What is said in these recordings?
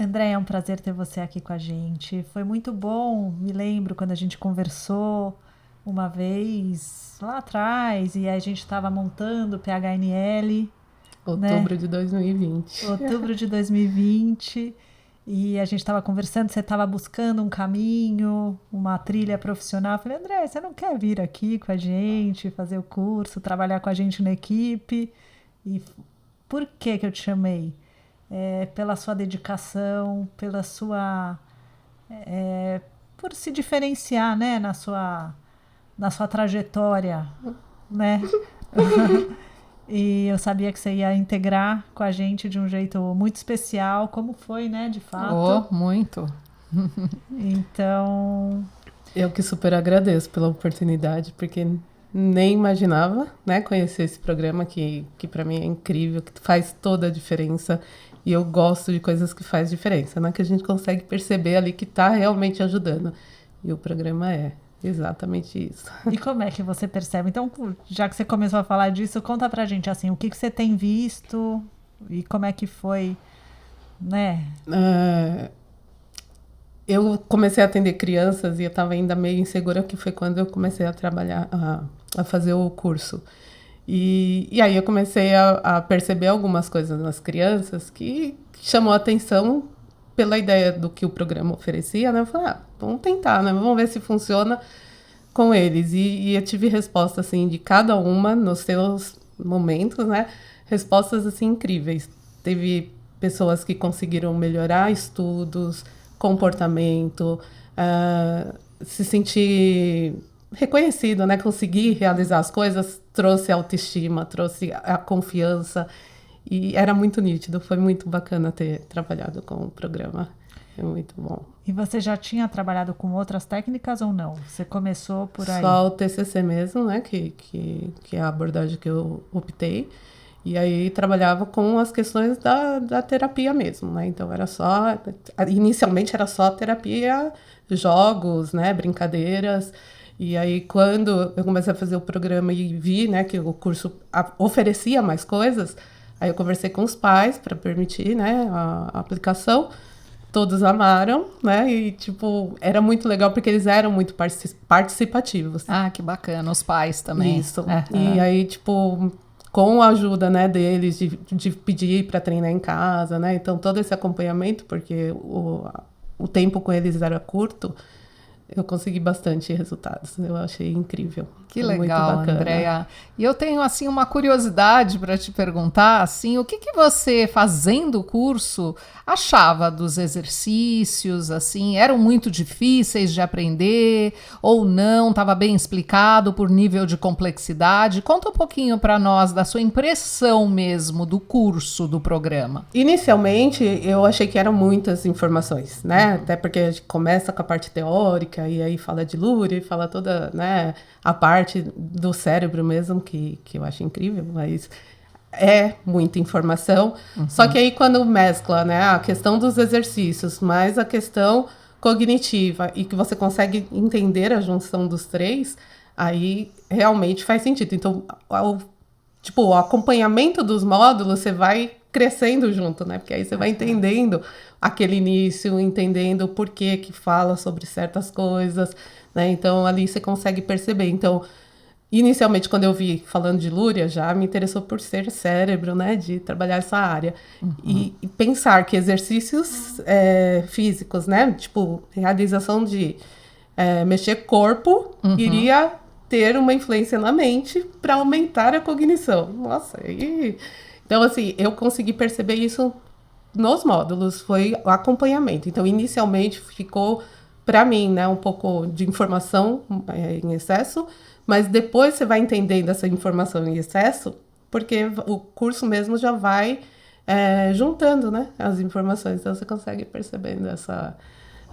André, é um prazer ter você aqui com a gente. Foi muito bom, me lembro quando a gente conversou uma vez lá atrás e a gente estava montando o PHNL, né? Outubro de 2020. Outubro de 2020 e a gente estava conversando, você estava buscando um caminho, uma trilha profissional. Eu falei, André, você não quer vir aqui com a gente, fazer o curso, trabalhar com a gente na equipe? E por que que eu te chamei? Pela sua dedicação, pela sua, por se diferenciar, né, na sua trajetória, né? E eu sabia que você ia integrar com a gente de um jeito muito especial, como foi, né, de fato. Oh, muito. Então, Eu que super agradeço pela oportunidade, porque nem imaginava, né, conhecer esse programa que para mim é incrível, que faz toda a diferença. E eu gosto de coisas que faz diferença, né, que a gente consegue perceber ali que está realmente ajudando. E o programa é exatamente isso. e como é que você percebe? Então, já que você começou a falar disso, conta pra gente assim, o que que você tem visto e como é que foi, né? É, eu comecei a atender crianças e eu estava ainda meio insegura, que foi quando eu comecei a trabalhar, a fazer o curso. E aí eu comecei a perceber algumas coisas nas crianças que chamou a atenção pela ideia do que o programa oferecia, né? Eu falei, vamos tentar, né? Vamos ver se funciona com eles. E eu tive resposta, assim, de cada uma nos seus momentos, né? Respostas, assim, incríveis. Teve pessoas que conseguiram melhorar estudos, comportamento, se sentir reconhecido, né? Conseguir realizar as coisas, trouxe autoestima, trouxe a confiança. E era muito nítido, foi muito bacana ter trabalhado com o programa. É muito bom. E você já tinha trabalhado com outras técnicas ou não? Você começou por aí? Só o TCC mesmo, né? Que é a abordagem que eu optei. E aí trabalhava com as questões da terapia mesmo, né? Então era só... Inicialmente era só terapia, jogos, né? Brincadeiras. E aí quando eu comecei a fazer o programa e vi, né? Que o curso oferecia mais coisas, aí eu conversei com os pais para permitir, né? A aplicação. Todos amaram, né? E, tipo, era muito legal porque eles eram muito participativos. Ah, que bacana. Os pais também. Isso. E Aham. aí, tipo, com a ajuda, né, deles, de pedir para treinar em casa, né? Então, todo esse acompanhamento, porque o tempo com eles era curto, eu consegui bastante resultados. Eu achei incrível. Que Foi muito legal, bacana. Andréia. E eu tenho assim uma curiosidade para te perguntar, assim, o que que você fazendo o curso achava dos exercícios, assim, eram muito difíceis de aprender ou não? Estava bem explicado por nível de complexidade? Conta um pouquinho para nós da sua impressão mesmo do curso do programa. Inicialmente, eu achei que eram muitas informações, né? Até porque a gente começa com a parte teórica e aí fala de Lurie, fala toda, né, a parte do cérebro mesmo, que eu acho incrível, mas é muita informação. Só que aí quando mescla, né, a questão dos exercícios, mais a questão cognitiva e que você consegue entender a junção dos três, aí realmente faz sentido. Então, tipo, o acompanhamento dos módulos, você vai crescendo junto, né? Porque aí você vai entendendo aquele início, entendendo o porquê que fala sobre certas coisas, né? Então, ali você consegue perceber. Então, inicialmente, quando eu vi falando de Lúria, já me interessou por ser cérebro, né? De trabalhar essa área. E pensar que exercícios físicos, né? Tipo, realização de mexer corpo iria ter uma influência na mente para aumentar a cognição. Nossa, então assim, eu consegui perceber isso nos módulos, foi o acompanhamento. Então, inicialmente ficou para mim, né, um pouco de informação em excesso, mas depois você vai entendendo essa informação em excesso, porque o curso mesmo já vai juntando, né, as informações. Então, você consegue percebendo essa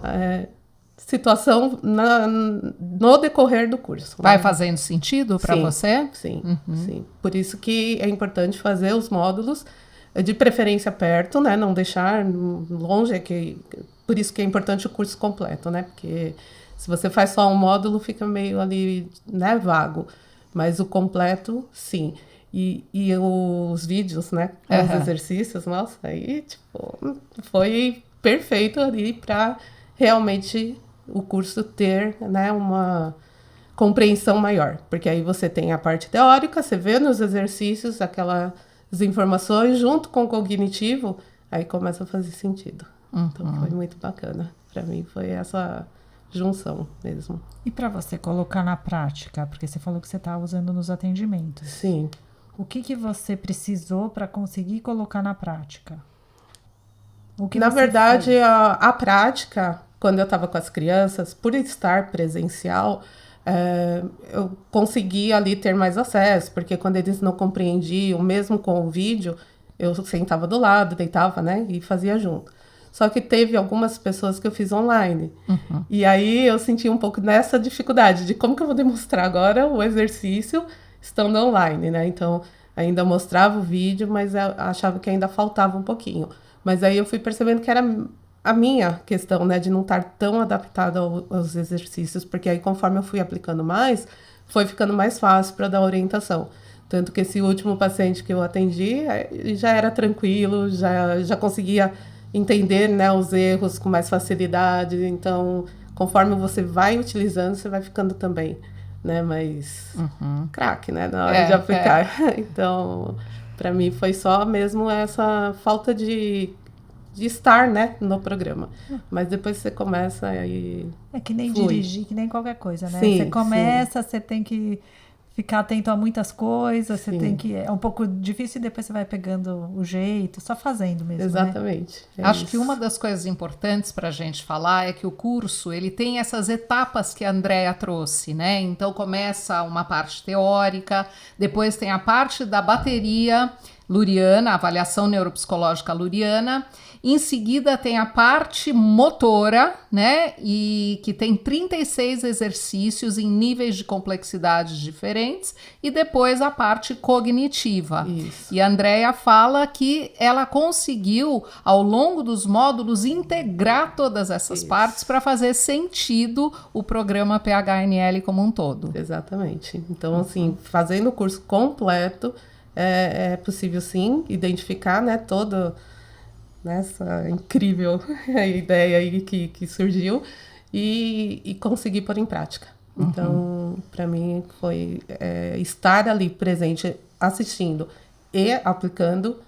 é, situação no decorrer do curso, Vai né? fazendo sentido para Sim, você? sim, sim. Por isso que é importante fazer os módulos, de preferência perto, né? Não deixar longe, por isso que é importante o curso completo, né? Porque se você faz só um módulo, fica meio ali, né, vago. Mas o completo, sim. E os vídeos, né? Com os Aham. exercícios, nossa, aí, tipo, foi perfeito ali para realmente o curso ter, né, uma compreensão maior. Porque aí você tem a parte teórica, você vê nos exercícios aquelas informações junto com o cognitivo, aí começa a fazer sentido. Então foi muito bacana. Para mim foi essa junção mesmo. E para você colocar na prática, porque você falou que você está usando nos atendimentos. Sim. O que você precisou para conseguir colocar na prática? Na verdade, a prática, quando eu estava com as crianças, por estar presencial, eu conseguia ali ter mais acesso, porque quando eles não compreendiam, mesmo com o vídeo, eu sentava do lado, deitava, né, e fazia junto. Só que teve algumas pessoas que eu fiz online. E aí eu senti um pouco nessa dificuldade de como que eu vou demonstrar agora o exercício estando online, né? Então, ainda mostrava o vídeo, mas eu achava que ainda faltava um pouquinho. Mas aí eu fui percebendo que era a minha questão, né? De não estar tão adaptada aos exercícios, porque aí conforme eu fui aplicando mais, foi ficando mais fácil para dar orientação. Tanto que esse último paciente que eu atendi já era tranquilo, já conseguia entender, né, os erros com mais facilidade. Então, conforme você vai utilizando, você vai ficando também, né, mais craque, né, na hora de aplicar. Então, para mim foi só mesmo essa falta de estar, né, no programa. Mas depois você começa aí... É que nem flui. dirigir, que nem qualquer coisa, né? Sim, você começa, você tem que ficar atento a muitas coisas, você Sim. tem que... É um pouco difícil e depois você vai pegando o jeito, só fazendo mesmo, Exatamente. né? Acho que uma das coisas importantes para a gente falar é que o curso, ele tem essas etapas que a Andrea trouxe, né? Então, começa uma parte teórica, depois tem a parte da bateria luriana, avaliação neuropsicológica luriana. Em seguida tem a parte motora, né? E que tem 36 exercícios em níveis de complexidade diferentes. E depois a parte cognitiva. Isso. E a Andrea fala que ela conseguiu, ao longo dos módulos, integrar todas essas partes para fazer sentido o programa PHNL como um todo. Exatamente. Então, assim, fazendo o curso completo, é possível, sim, identificar, né, toda essa incrível ideia aí que surgiu e conseguir pôr em prática. Então, para mim, foi estar ali presente, assistindo e aplicando,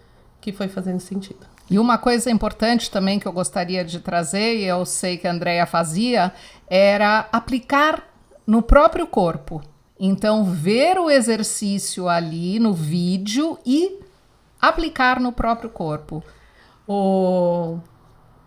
que foi fazendo sentido. E uma coisa importante também que eu gostaria de trazer, e eu sei que a Andrea fazia, era aplicar no próprio corpo. Então, ver o exercício ali no vídeo e aplicar no próprio corpo. O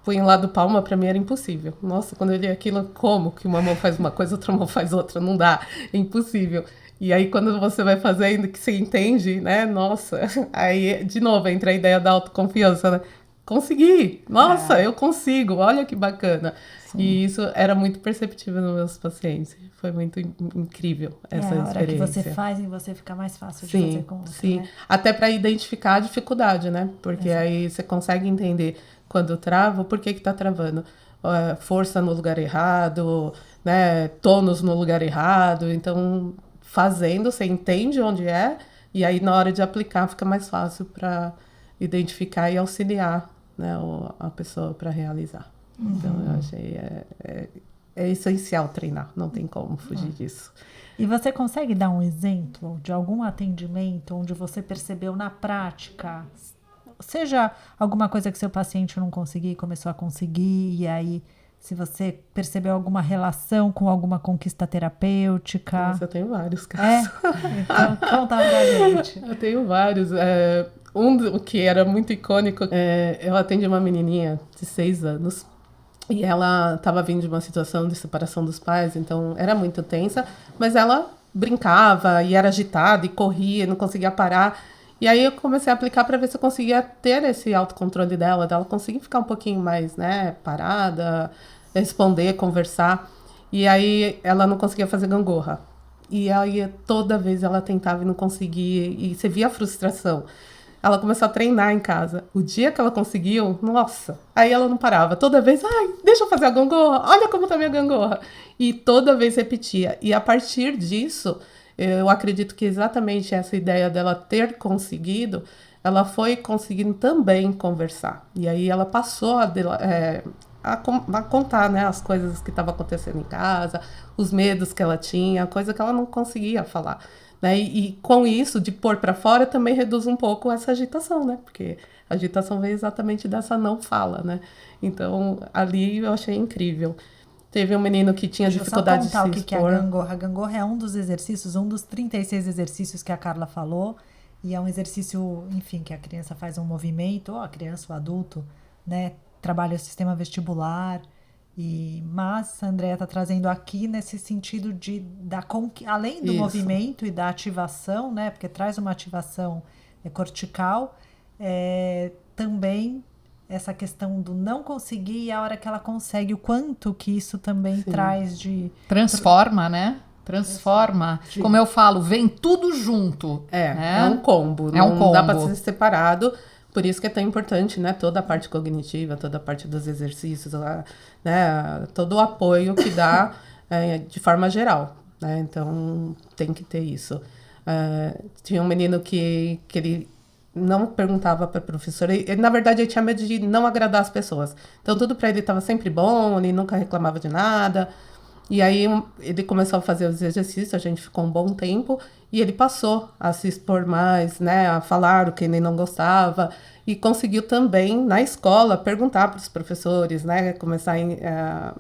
punho lá do palma, para mim, era impossível. Nossa, quando eu li aquilo, como que uma mão faz uma coisa, outra mão faz outra? Não dá, é impossível. E aí, quando você vai fazendo, que você entende, né? Nossa, aí, de novo, entra a ideia da autoconfiança, né? Consegui! Nossa, eu consigo! Olha que bacana! Sim. E isso era muito perceptível nos meus pacientes. Foi muito incrível essa experiência. A hora que você faz e você fica mais fácil de fazer com você, Sim, né? Até para identificar a dificuldade, né? Porque aí você consegue entender quando trava, por que tá travando. Força no lugar errado, né? Tônus no lugar errado. Então, fazendo, você entende onde é, e aí na hora de aplicar fica mais fácil para identificar e auxiliar, né, a pessoa para realizar. Então, eu achei é essencial treinar, não tem como fugir disso. E você consegue dar um exemplo de algum atendimento onde você percebeu na prática, seja alguma coisa que seu paciente não conseguia e começou a conseguir, e aí se você percebeu alguma relação com alguma conquista terapêutica? Nossa, eu tenho vários casos. Então, conta pra gente. Eu tenho vários. Um que era muito icônico, eu atendi uma menininha de 6 anos, e ela estava vindo de uma situação de separação dos pais, então era muito tensa, mas ela brincava e era agitada e corria, não conseguia parar. E aí eu comecei a aplicar para ver se eu conseguia ter esse autocontrole dela conseguir ficar um pouquinho mais, né, parada, responder, conversar. E aí ela não conseguia fazer gangorra. E aí toda vez ela tentava e não conseguia, e você via a frustração. Ela começou a treinar em casa. O dia que ela conseguiu, nossa, aí ela não parava. Toda vez, deixa eu fazer a gangorra, olha como tá minha gangorra. E toda vez repetia. E a partir disso, eu acredito que exatamente essa ideia dela ter conseguido ela foi conseguindo também conversar. E aí ela passou a contar, né, as coisas que estavam acontecendo em casa, os medos que ela tinha, coisa que ela não conseguia falar. Né? E com isso, de pôr para fora, também reduz um pouco essa agitação, né? Porque a agitação veio exatamente dessa não fala, né? Então, ali eu achei incrível. Teve um menino que tinha dificuldade de se expor. Deixa eu só contar o que é a gangorra. A gangorra é um dos exercícios, um dos 36 exercícios que a Carla falou, e é um exercício, enfim, que a criança faz um movimento, ou a criança, o adulto, né? Trabalha o sistema vestibular. Mas a Andrea está trazendo aqui nesse sentido além do movimento e da ativação, né? Porque traz uma ativação cortical, também essa questão do não conseguir e a hora que ela consegue, o quanto que isso também traz de... Transforma, né? Transforma. Sim. Como eu falo, vem tudo junto. É um combo. Não dá para ser separado. Por isso que é tão importante, né? Toda a parte cognitiva, toda a parte dos exercícios, né? Todo o apoio que dá de forma geral, né? Então, tem que ter isso. Tinha um menino que ele não perguntava para a professora. Na verdade, ele tinha medo de não agradar as pessoas. Então, tudo para ele estava sempre bom, ele nunca reclamava de nada. E aí, ele começou a fazer os exercícios, a gente ficou um bom tempo, e ele passou a se expor mais, né, a falar o que ele não gostava, e conseguiu também, na escola, perguntar para os professores, né, começar a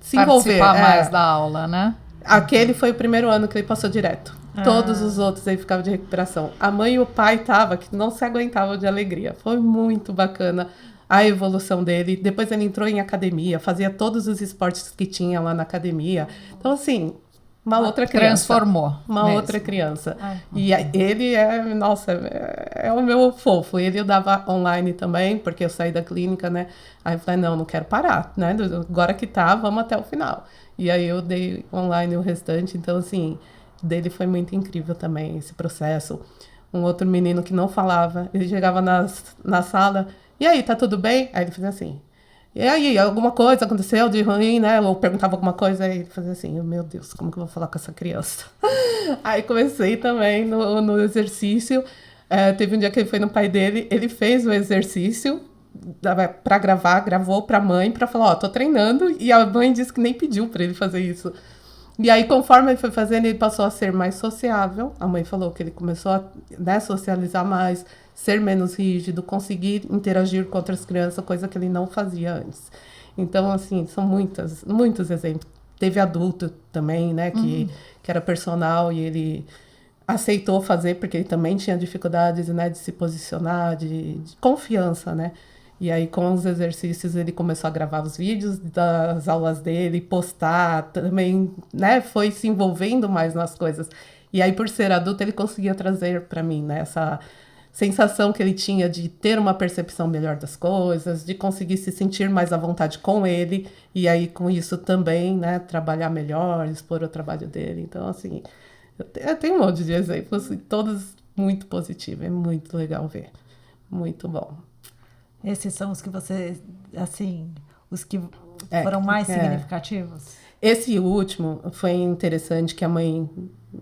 se envolver. Participar mais da aula, né? Aquele foi o primeiro ano que ele passou direto. Todos os outros aí ficavam de recuperação. A mãe e o pai que não se aguentavam de alegria. Foi muito bacana a evolução dele. Depois ele entrou em academia, fazia todos os esportes que tinha lá na academia. Então, assim, uma outra criança. Transformou. Uma outra criança. E ele é o meu fofo. Ele dava online também, porque eu saí da clínica, né? Aí eu falei, não quero parar, né? Agora que tá, vamos até o final. E aí eu dei online o restante. Então, assim, dele foi muito incrível também esse processo. Um outro menino que não falava, ele chegava na sala... E aí, tá tudo bem? Aí ele fazia assim. E aí, alguma coisa aconteceu de ruim, né? Ou perguntava alguma coisa, aí ele fazia assim, meu Deus, como que eu vou falar com essa criança? Aí comecei também no exercício. Teve um dia que ele foi no pai dele, ele fez o exercício para gravar, gravou pra mãe, pra falar, tô treinando, e a mãe disse que nem pediu pra ele fazer isso. E aí, conforme ele foi fazendo, ele passou a ser mais sociável. A mãe falou que ele começou a, né, socializar mais, ser menos rígido, conseguir interagir com outras crianças, coisa que ele não fazia antes. Então, assim, são muitos exemplos. Teve adulto também, né, que era personal e ele aceitou fazer, porque ele também tinha dificuldades, né, de se posicionar, de confiança, né. E aí, com os exercícios, ele começou a gravar os vídeos das aulas dele, postar também, né? Foi se envolvendo mais nas coisas. E aí, por ser adulto, ele conseguia trazer para mim, né? Essa sensação que ele tinha de ter uma percepção melhor das coisas, de conseguir se sentir mais à vontade com ele. E aí, com isso também, né? Trabalhar melhor, expor o trabalho dele. Então, assim, eu tenho um monte de exemplos, todos muito positivos. É muito legal ver. Muito bom. Esses são os que você, assim, os que foram mais significativos? Esse último foi interessante, que a mãe,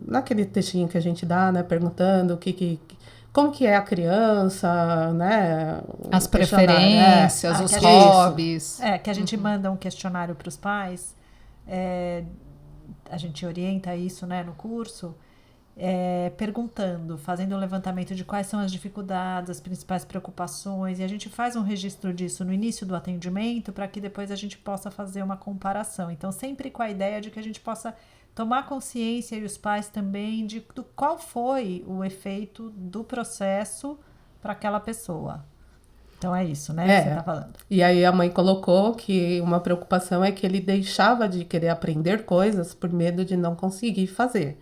naquele textinho que a gente dá, né, perguntando como que é a criança, né? As preferências, os hobbies. Que a gente manda um questionário para os pais, a gente orienta isso, né, no curso, perguntando, fazendo um levantamento de quais são as dificuldades, as principais preocupações, e a gente faz um registro disso no início do atendimento para que depois a gente possa fazer uma comparação. Então, sempre com a ideia de que a gente possa tomar consciência, e os pais também, de qual foi o efeito do processo para aquela pessoa. Então, é isso, né, que você está falando. E aí a mãe colocou que uma preocupação é que ele deixava de querer aprender coisas por medo de não conseguir fazer.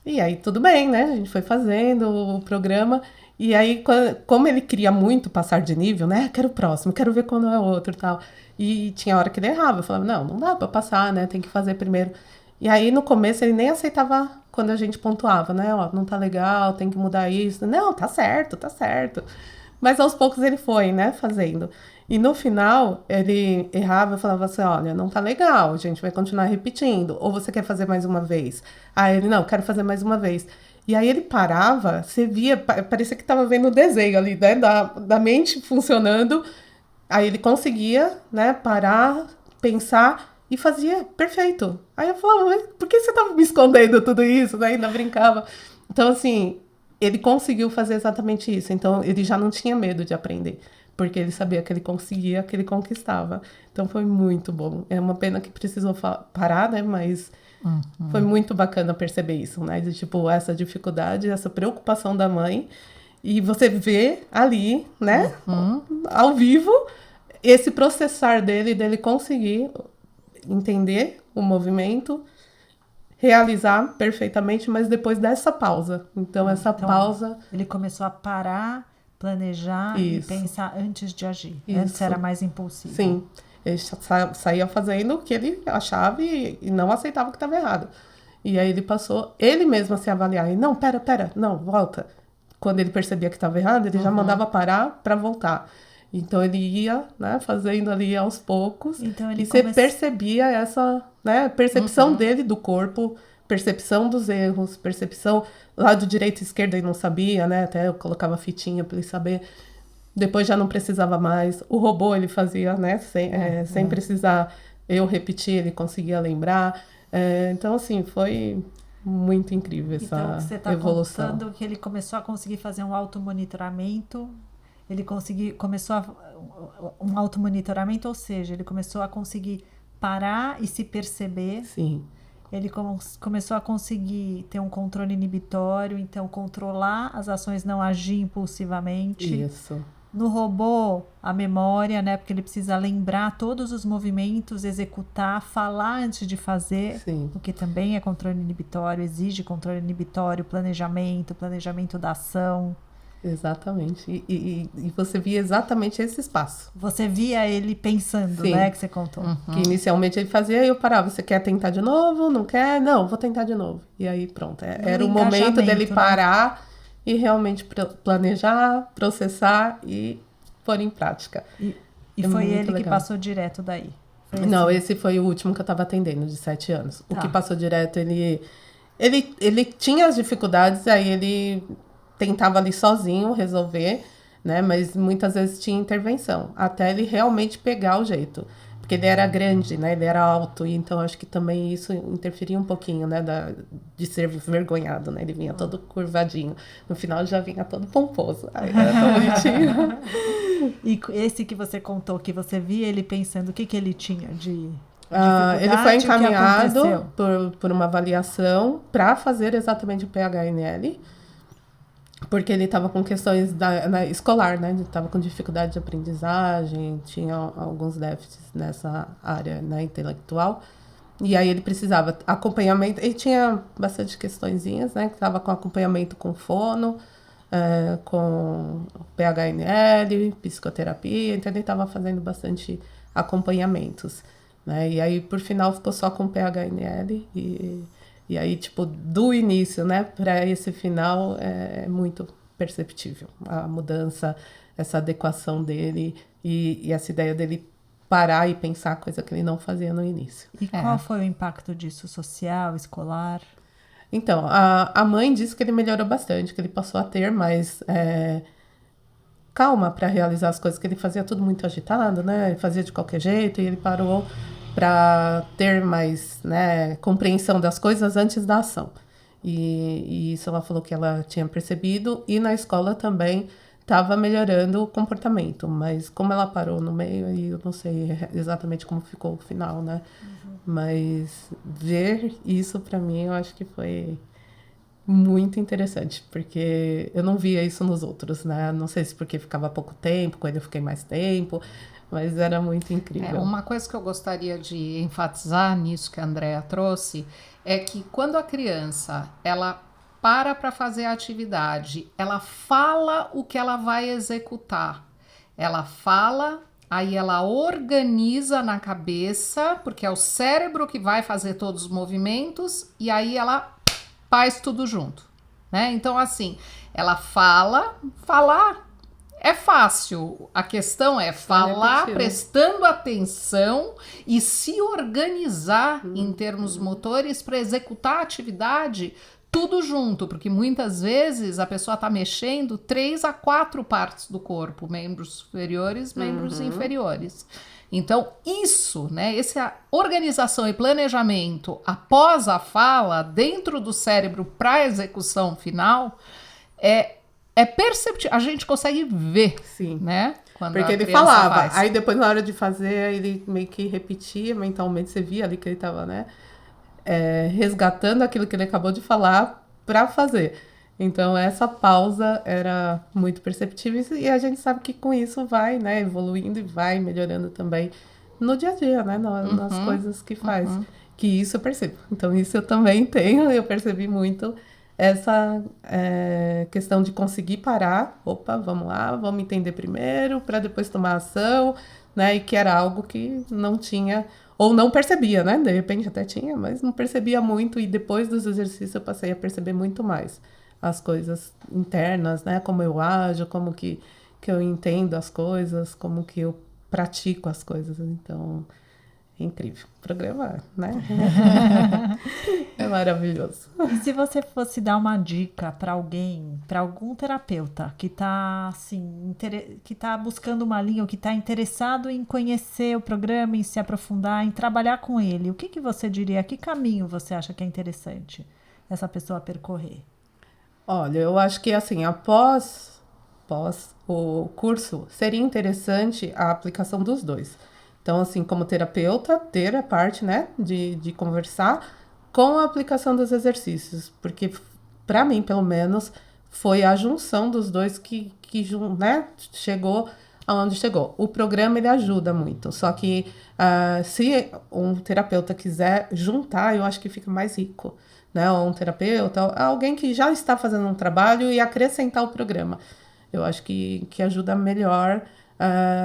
E aí, tudo bem, né? A gente foi fazendo o programa. E aí, como ele queria muito passar de nível, né? Quero o próximo, quero ver quando é outro e tal. E tinha hora que ele errava. Eu falava, não dá pra passar, né? Tem que fazer primeiro. E aí, no começo, ele nem aceitava quando a gente pontuava, né? Ó, não tá legal, tem que mudar isso. Não, tá certo, tá certo. Mas aos poucos ele foi, né? Fazendo. E no final, ele errava e falava assim, olha, não tá legal, a gente vai continuar repetindo. Ou você quer fazer mais uma vez? Aí ele, não, quero fazer mais uma vez. E aí ele parava, você via, parecia que estava vendo o desenho ali, né, da mente funcionando. Aí ele conseguia, né, parar, pensar e fazia perfeito. Aí eu falava, mas por que você estava me escondendo tudo isso? Né? Ainda brincava. Então, assim, ele conseguiu fazer exatamente isso. Então, ele já não tinha medo de aprender, porque ele sabia que ele conseguia, que ele conquistava. Então, foi muito bom. É uma pena que precisou parar, né, mas... Foi muito bacana perceber isso, né? De, tipo, essa dificuldade, essa preocupação da mãe. E você vê ali, né? Ao vivo, esse processar dele conseguir entender o movimento, realizar perfeitamente, mas depois dessa pausa. Então, pausa... Ele começou a parar, planejar e pensar antes de agir. Antes era mais impulsivo. Sim. Ele saía fazendo o que ele achava e não aceitava que estava errado. E aí ele passou, ele mesmo a se avaliar. E não, pera, não, volta. Quando ele percebia que estava errado, ele já mandava parar para voltar. Então ele ia, né, fazendo ali aos poucos. Então, e você percebia essa, né, percepção dele do corpo, percepção dos erros, percepção lado direito e esquerdo ele não sabia, né? Até eu colocava fitinha para ele saber. Depois já não precisava mais. O robô ele fazia, né? Sem precisar eu repetir, ele conseguia lembrar. Então, assim, foi muito incrível essa evolução. Então, você está contando que ele começou a conseguir fazer um automonitoramento. Ele começou um automonitoramento, ou seja, ele começou a conseguir parar e se perceber. Sim. Ele começou a conseguir ter um controle inibitório, então controlar as ações, não agir impulsivamente. Isso. No robô, a memória, né? Porque ele precisa lembrar todos os movimentos, executar, falar antes de fazer. Sim. O que também é controle inibitório, exige controle inibitório, planejamento da ação. Exatamente. E você via exatamente esse espaço. Você via ele pensando, Sim. né? Que você contou. Que inicialmente ele fazia e eu parava. Você quer tentar de novo? Não quer? Não, vou tentar de novo. E aí pronto. Era o momento dele parar... Né? E realmente planejar, processar e pôr em prática. E foi ele que passou direto daí? Não, esse foi o último que eu estava atendendo, de 7 anos. O que passou direto, ele tinha as dificuldades, aí ele tentava ali sozinho resolver, né? Mas muitas vezes tinha intervenção, até ele realmente pegar o jeito. Porque ele era grande, né? Ele era alto, e então acho que também isso interferia um pouquinho, né? De ser vergonhado, né? Ele vinha todo curvadinho. No final já vinha todo pomposo. Aí era tão bonitinho. E esse que você contou, que você via ele pensando, o que ele tinha de ele foi encaminhado por uma avaliação para fazer exatamente o PHNL. Porque ele estava com questões escolar, né? Ele estava com dificuldade de aprendizagem, tinha alguns déficits nessa área, né, intelectual. E aí ele precisava acompanhamento. Ele tinha bastante questõezinhas, né? Que estava com acompanhamento com fono, com PHNL, psicoterapia. Então ele estava fazendo bastante acompanhamentos, né? E aí, por final, ficou só com PHNL E aí, tipo, do início, né, para esse final, é muito perceptível a mudança, essa adequação dele e essa ideia dele parar e pensar, coisa que ele não fazia no início. E qual foi o impacto disso, social, escolar? Então, a mãe disse que ele melhorou bastante, que ele passou a ter mais calma para realizar as coisas, que ele fazia tudo muito agitado, né, ele fazia de qualquer jeito e ele parou para ter mais, né, compreensão das coisas antes da ação. E isso ela falou que ela tinha percebido, e na escola também estava melhorando o comportamento, mas como ela parou no meio, aí eu não sei exatamente como ficou o final, né? Mas ver isso para mim, eu acho que foi muito interessante, porque eu não via isso nos outros, né? Não sei se porque ficava pouco tempo, quando eu fiquei mais tempo, mas era muito incrível. Uma coisa que eu gostaria de enfatizar nisso que a Andrea trouxe é que quando a criança ela para fazer a atividade, ela fala o que ela vai executar. Ela fala, aí ela organiza na cabeça, porque é o cérebro que vai fazer todos os movimentos, e aí ela faz tudo junto, né? Então, assim, ela falar é fácil, a questão é falar prestando atenção e se organizar em termos motores para executar a atividade tudo junto, porque muitas vezes a pessoa está mexendo 3 a 4 partes do corpo, membros superiores, membros inferiores. Então, isso, né, essa organização e planejamento após a fala, dentro do cérebro para a execução final, é perceptível, a gente consegue ver, Sim. Né? Quando porque ele falava, aí depois na hora de fazer, ele meio que repetia mentalmente, você via ali que ele estava, né, resgatando aquilo que ele acabou de falar para fazer. Então, essa pausa era muito perceptível e a gente sabe que com isso vai, né, evoluindo e vai melhorando também no dia a dia, né, nas coisas que faz. Que isso eu percebo. Então, isso eu também tenho, eu percebi muito essa questão de conseguir parar. Opa, vamos lá, vamos entender primeiro, para depois tomar ação, né, e que era algo que não tinha, ou não percebia, né, de repente até tinha, mas não percebia muito, e depois dos exercícios eu passei a perceber muito mais as coisas internas, né? Como eu ajo, como que eu entendo as coisas, como que eu pratico as coisas. Então, é incrível. O programa, né? É maravilhoso. E se você fosse dar uma dica para alguém, para algum terapeuta que está assim, que tá buscando uma linha, ou que está interessado em conhecer o programa, em se aprofundar, em trabalhar com ele, o que você diria? Que caminho você acha que é interessante essa pessoa percorrer? Olha, eu acho que assim, após o curso, seria interessante a aplicação dos dois. Então, assim, como terapeuta, ter a parte, né, de conversar com a aplicação dos exercícios, porque para mim, pelo menos, foi a junção dos dois que né, chegou aonde chegou. O programa, ele ajuda muito, só que se um terapeuta quiser juntar, eu acho que fica mais rico, né, ou um terapeuta, alguém que já está fazendo um trabalho e acrescentar o programa. Eu acho que ajuda melhor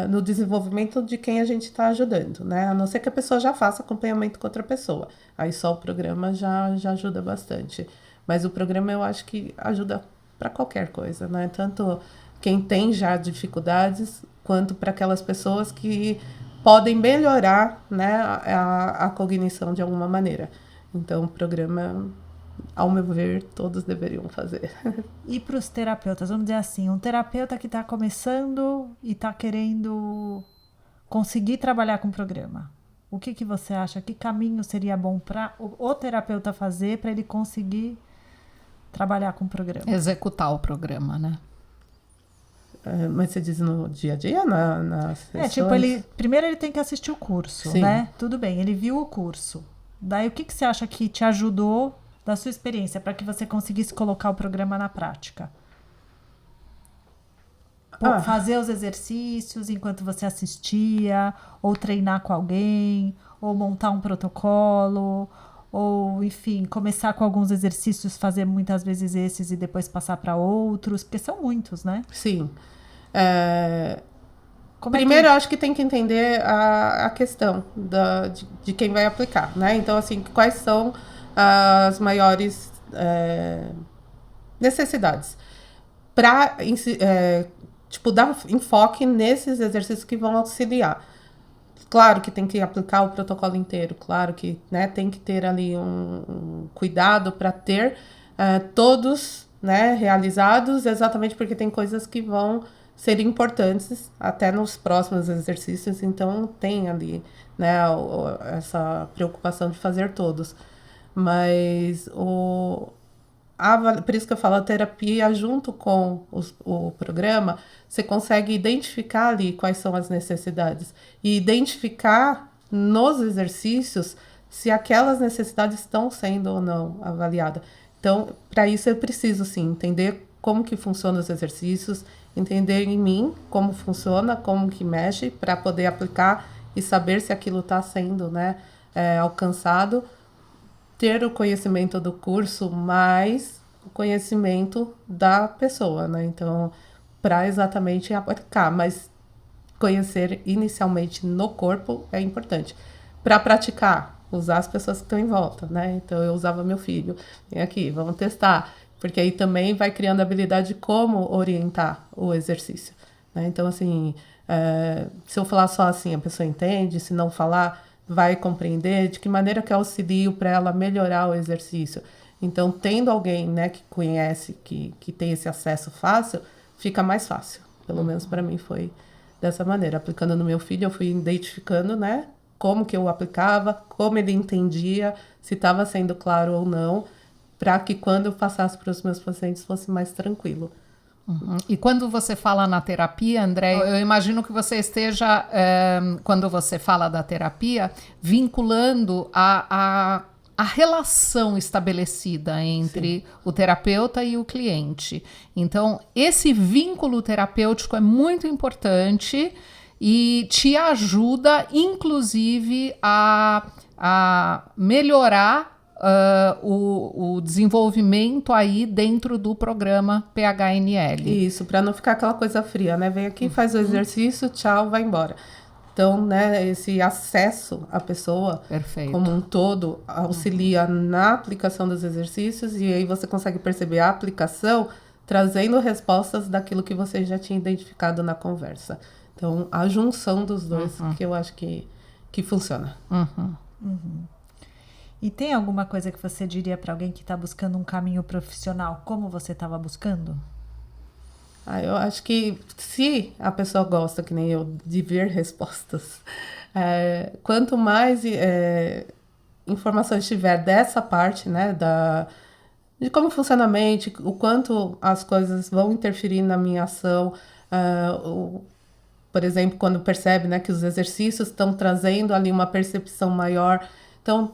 no desenvolvimento de quem a gente está ajudando, né? A não ser que a pessoa já faça acompanhamento com outra pessoa. Aí só o programa já ajuda bastante. Mas o programa eu acho que ajuda para qualquer coisa, né? Tanto quem tem já dificuldades, quanto para aquelas pessoas que podem melhorar, né, a cognição de alguma maneira. Então, o programa, ao meu ver, todos deveriam fazer. E para os terapeutas, vamos dizer assim, um terapeuta que está começando e está querendo conseguir trabalhar com o programa, o que você acha? Que caminho seria bom para o terapeuta fazer para ele conseguir trabalhar com o programa? Executar o programa, né? Mas você diz no dia a dia, nas sessões? Tipo, primeiro ele tem que assistir o curso, Sim. né? Tudo bem, ele viu o curso. Daí, o que você acha que te ajudou da sua experiência para que você conseguisse colocar o programa na prática? Fazer os exercícios enquanto você assistia, ou treinar com alguém, ou montar um protocolo, ou, enfim, começar com alguns exercícios, fazer muitas vezes esses e depois passar para outros, porque são muitos, né? Sim. Primeiro, eu acho que tem que entender a questão de quem vai aplicar, né? Então, assim, quais são as maiores necessidades para dar enfoque nesses exercícios que vão auxiliar. Claro que tem que aplicar o protocolo inteiro, claro que, né, tem que ter ali um cuidado para ter todos, né, realizados, exatamente porque tem coisas que vão ser importantes até nos próximos exercícios, então tem ali, né, essa preocupação de fazer todos. Mas por isso que eu falo, a terapia junto com o programa, você consegue identificar ali quais são as necessidades e identificar nos exercícios se aquelas necessidades estão sendo ou não avaliadas. Então, para isso eu preciso, sim, entender como que funcionam os exercícios, entender em mim como funciona, como que mexe, para poder aplicar e saber se aquilo está sendo, né, alcançado. Ter o conhecimento do curso, mais o conhecimento da pessoa, né? Então, para exatamente aplicar, mas conhecer inicialmente no corpo é importante. Para praticar, usar as pessoas que estão em volta, né? Então, eu usava meu filho. Vem aqui, vamos testar. Porque aí também vai criando a habilidade de como orientar o exercício, né? Então, assim, se eu falar só assim, a pessoa entende. Se não falar, vai compreender de que maneira que eu auxilio para ela melhorar o exercício. Então, tendo alguém, né, que conhece, que tem esse acesso fácil, fica mais fácil. Pelo menos para mim foi dessa maneira. Aplicando no meu filho, eu fui identificando, né, como que eu aplicava, como ele entendia, se estava sendo claro ou não, para que quando eu passasse para os meus pacientes fosse mais tranquilo. Uhum. E quando você fala na terapia, André, eu imagino que você esteja, quando você fala da terapia, vinculando a relação estabelecida entre Sim. o terapeuta e o cliente. Então, esse vínculo terapêutico é muito importante e te ajuda, inclusive, a melhorar o desenvolvimento aí dentro do programa PHNL. Isso, para não ficar aquela coisa fria, né? Vem aqui, faz o exercício, tchau, vai embora. Então, né, esse acesso à pessoa Perfeito. como um todo auxilia na aplicação dos exercícios e aí você consegue perceber a aplicação trazendo respostas daquilo que você já tinha identificado na conversa. Então, a junção dos dois que eu acho que funciona. E tem alguma coisa que você diria para alguém que está buscando um caminho profissional, como você estava buscando? Eu acho que se a pessoa gosta, que nem eu, de ver respostas, quanto mais informações tiver dessa parte, né, de como funciona a mente, o quanto as coisas vão interferir na minha ação, por exemplo, quando percebe, né, que os exercícios estão trazendo ali uma percepção maior. Então,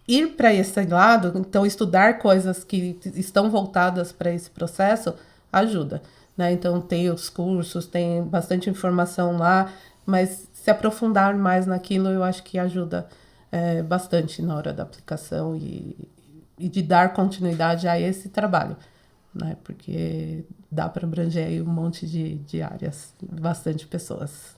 ir para esse lado, então estudar coisas que estão voltadas para esse processo, ajuda, né? Então tem os cursos, tem bastante informação lá, mas se aprofundar mais naquilo eu acho que ajuda bastante na hora da aplicação e de dar continuidade a esse trabalho, né? Porque dá para abranger aí um monte de áreas, bastante pessoas.